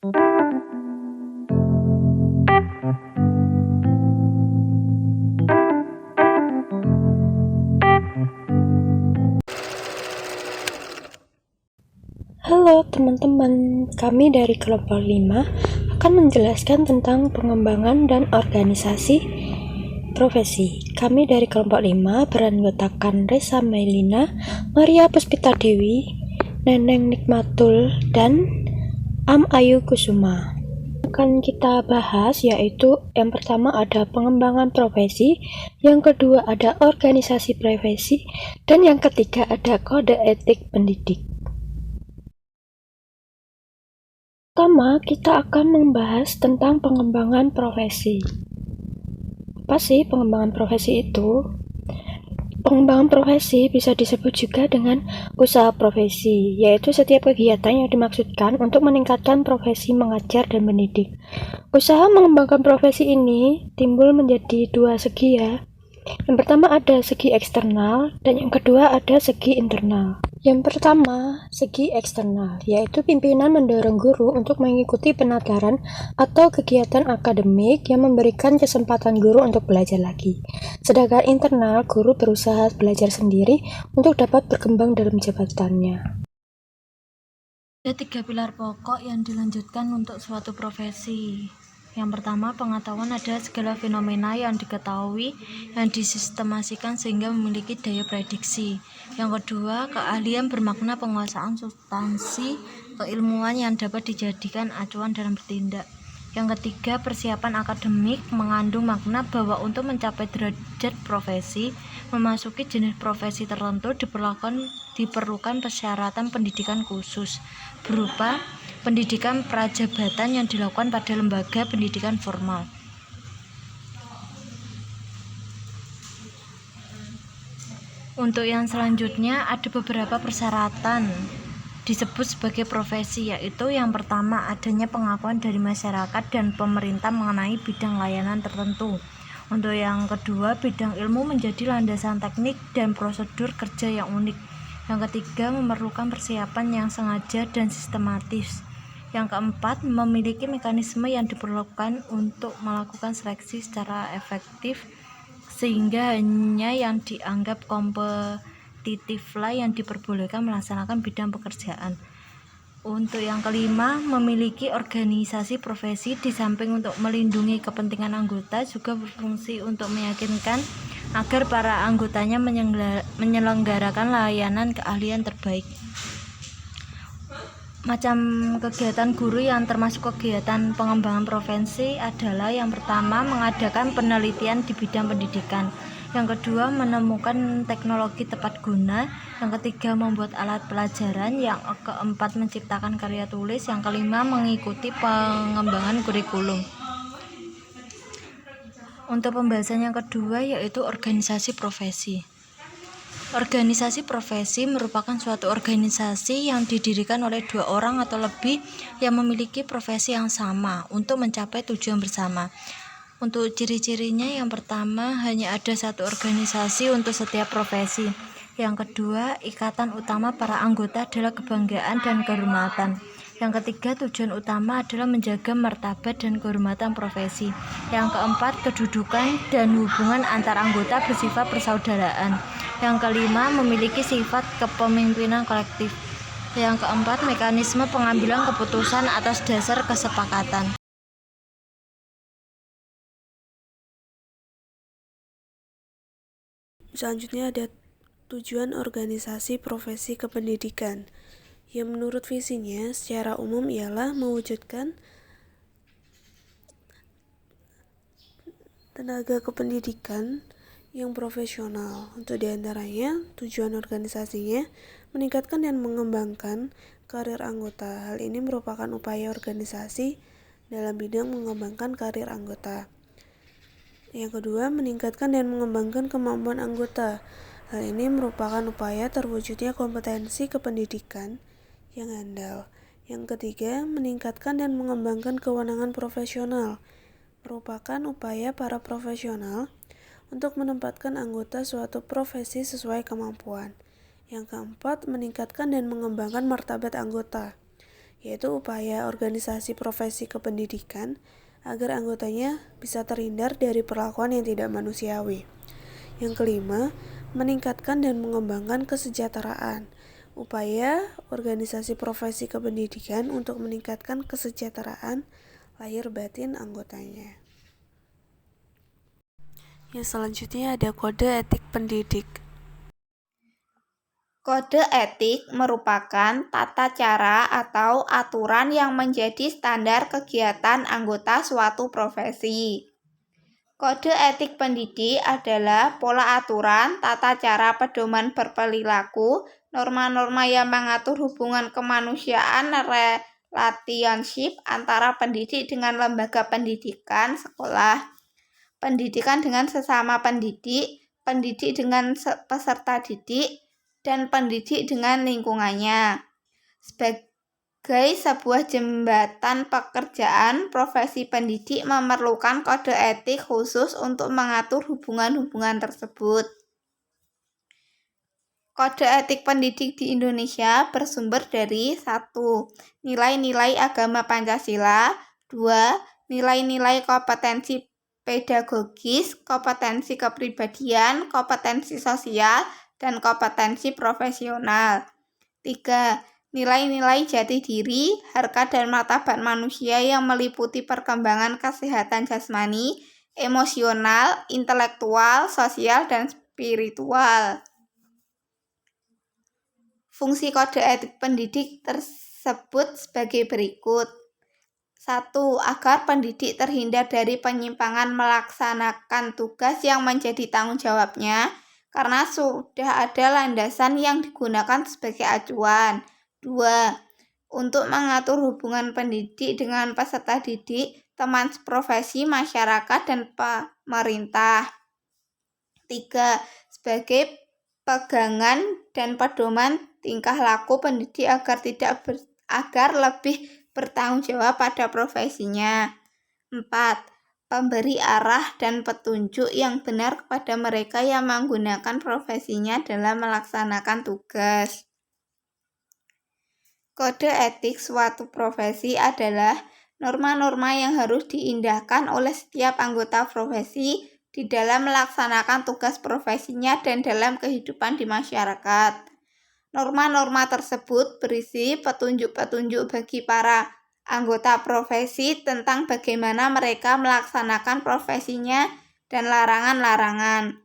Halo teman-teman, kami dari kelompok 5 akan menjelaskan tentang pengembangan dan organisasi profesi. Kami dari kelompok 5 beranggotakan Resa Mailina, Maria Puspita Dewi, Neneng Nikmatul, dan Ayu Kusuma. Akan kita bahas yaitu yang pertama ada pengembangan profesi, yang kedua ada organisasi profesi, dan yang ketiga ada kode etik pendidik. Pertama, kita akan membahas tentang pengembangan profesi. Apa sih pengembangan profesi itu? Pengembangan profesi bisa disebut juga dengan usaha profesi, yaitu setiap kegiatan yang dimaksudkan untuk meningkatkan profesi mengajar dan mendidik. Usaha mengembangkan profesi ini timbul menjadi dua segi ya. Yang pertama ada segi eksternal dan yang kedua ada segi internal. Yang pertama, segi eksternal, yaitu pimpinan mendorong guru untuk mengikuti penataran atau kegiatan akademik yang memberikan kesempatan guru untuk belajar lagi. Sedangkan internal, guru berusaha belajar sendiri untuk dapat berkembang dalam jabatannya. Ada 3 pilar pokok yang dilanjutkan untuk suatu profesi. Yang pertama, pengetahuan ada segala fenomena yang diketahui, yang disistemasikan sehingga memiliki daya prediksi. Yang kedua, keahlian bermakna penguasaan substansi keilmuan yang dapat dijadikan acuan dalam bertindak. Yang ketiga, persiapan akademik mengandung makna bahwa untuk mencapai derajat profesi, memasuki jenis profesi tertentu diperlukan persyaratan pendidikan khusus berupa pendidikan prajabatan yang dilakukan pada lembaga pendidikan formal. Untuk yang selanjutnya ada beberapa persyaratan disebut sebagai profesi, yaitu yang pertama adanya pengakuan dari masyarakat dan pemerintah mengenai bidang layanan tertentu. Untuk yang kedua, bidang ilmu menjadi landasan teknik dan prosedur kerja yang unik. Yang ketiga, memerlukan persiapan yang sengaja dan sistematis. Yang keempat, memiliki mekanisme yang diperlukan untuk melakukan seleksi secara efektif sehingga hanya yang dianggap kompetitiflah yang diperbolehkan melaksanakan bidang pekerjaan. Untuk yang kelima, memiliki organisasi profesi di samping untuk melindungi kepentingan anggota juga berfungsi untuk meyakinkan agar para anggotanya menyelenggarakan layanan keahlian terbaik. Macam kegiatan guru yang termasuk kegiatan pengembangan profesi adalah yang pertama, mengadakan penelitian di bidang pendidikan. Yang kedua, menemukan teknologi tepat guna. Yang ketiga, membuat alat pelajaran. Yang keempat, menciptakan karya tulis. Yang kelima, mengikuti pengembangan kurikulum. Untuk pembahasan yang kedua yaitu organisasi profesi. Organisasi profesi merupakan suatu organisasi yang didirikan oleh 2 orang atau lebih yang memiliki profesi yang sama untuk mencapai tujuan bersama. Untuk ciri-cirinya, yang pertama, hanya ada satu organisasi untuk setiap profesi. Yang kedua, ikatan utama para anggota adalah kebanggaan dan kehormatan. Yang ketiga, tujuan utama adalah menjaga martabat dan kehormatan profesi. Yang keempat, kedudukan dan hubungan antar anggota bersifat persaudaraan. Yang kelima, memiliki sifat kepemimpinan kolektif. Yang keempat, mekanisme pengambilan keputusan atas dasar kesepakatan. Selanjutnya ada tujuan organisasi profesi kependidikan, yang menurut visinya secara umum ialah mewujudkan tenaga kependidikan yang profesional. Untuk diantaranya, tujuan organisasinya meningkatkan dan mengembangkan karir anggota. Hal ini merupakan upaya organisasi dalam bidang mengembangkan karir anggota. Yang kedua, meningkatkan dan mengembangkan kemampuan anggota. Hal ini merupakan upaya terwujudnya kompetensi kependidikan yang andal. Yang ketiga, meningkatkan dan mengembangkan kewenangan profesional. Merupakan upaya para profesional untuk menempatkan anggota suatu profesi sesuai kemampuan. Yang keempat, meningkatkan dan mengembangkan martabat anggota. yaitu upaya organisasi profesi kependidikan agar anggotanya bisa terhindar dari perlakuan yang tidak manusiawi. Yang kelima, meningkatkan dan mengembangkan kesejahteraan. Upaya organisasi profesi kependidikan untuk meningkatkan kesejahteraan lahir batin anggotanya. Yang selanjutnya ada kode etik pendidik. Kode etik merupakan tata cara atau aturan yang menjadi standar kegiatan anggota suatu profesi. Kode etik pendidik adalah pola aturan, tata cara pedoman berperilaku, norma-norma yang mengatur hubungan kemanusiaan, relationship antara pendidik dengan lembaga pendidikan, sekolah, pendidikan dengan sesama pendidik, pendidik dengan peserta didik, dan pendidik dengan lingkungannya. Sebagai sebuah jembatan pekerjaan, profesi pendidik memerlukan kode etik khusus untuk mengatur hubungan-hubungan tersebut. Kode etik pendidik di Indonesia bersumber dari 1. Nilai-nilai agama Pancasila, 2. Nilai-nilai kompetensi pedagogis, kompetensi kepribadian, kompetensi sosial, dan kompetensi profesional. 3. Nilai-nilai jati diri, harkat dan martabat manusia yang meliputi perkembangan kesehatan jasmani, emosional, intelektual, sosial, dan spiritual. Fungsi kode etik pendidik tersebut sebagai berikut. 1. Agar pendidik terhindar dari penyimpangan melaksanakan tugas yang menjadi tanggung jawabnya, karena sudah ada landasan yang digunakan sebagai acuan. 2. Untuk mengatur hubungan pendidik dengan peserta didik, teman profesi, masyarakat, dan pemerintah. 3. Sebagai pegangan dan pedoman tingkah laku pendidik agar lebih bertanggung jawab pada profesinya. 4. Pemberi arah dan petunjuk yang benar kepada mereka yang menggunakan profesinya dalam melaksanakan tugas. Kode etik suatu profesi adalah norma-norma yang harus diindahkan oleh setiap anggota profesi di dalam melaksanakan tugas profesinya dan dalam kehidupan di masyarakat. Norma-norma tersebut berisi petunjuk-petunjuk bagi para anggota profesi tentang bagaimana mereka melaksanakan profesinya dan larangan-larangan,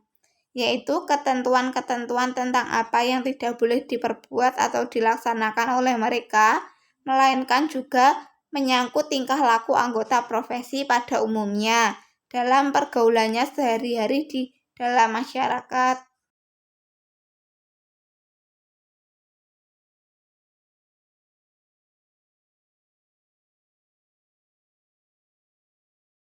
yaitu ketentuan-ketentuan tentang apa yang tidak boleh diperbuat atau dilaksanakan oleh mereka, melainkan juga menyangkut tingkah laku anggota profesi pada umumnya dalam pergaulannya sehari-hari di dalam masyarakat.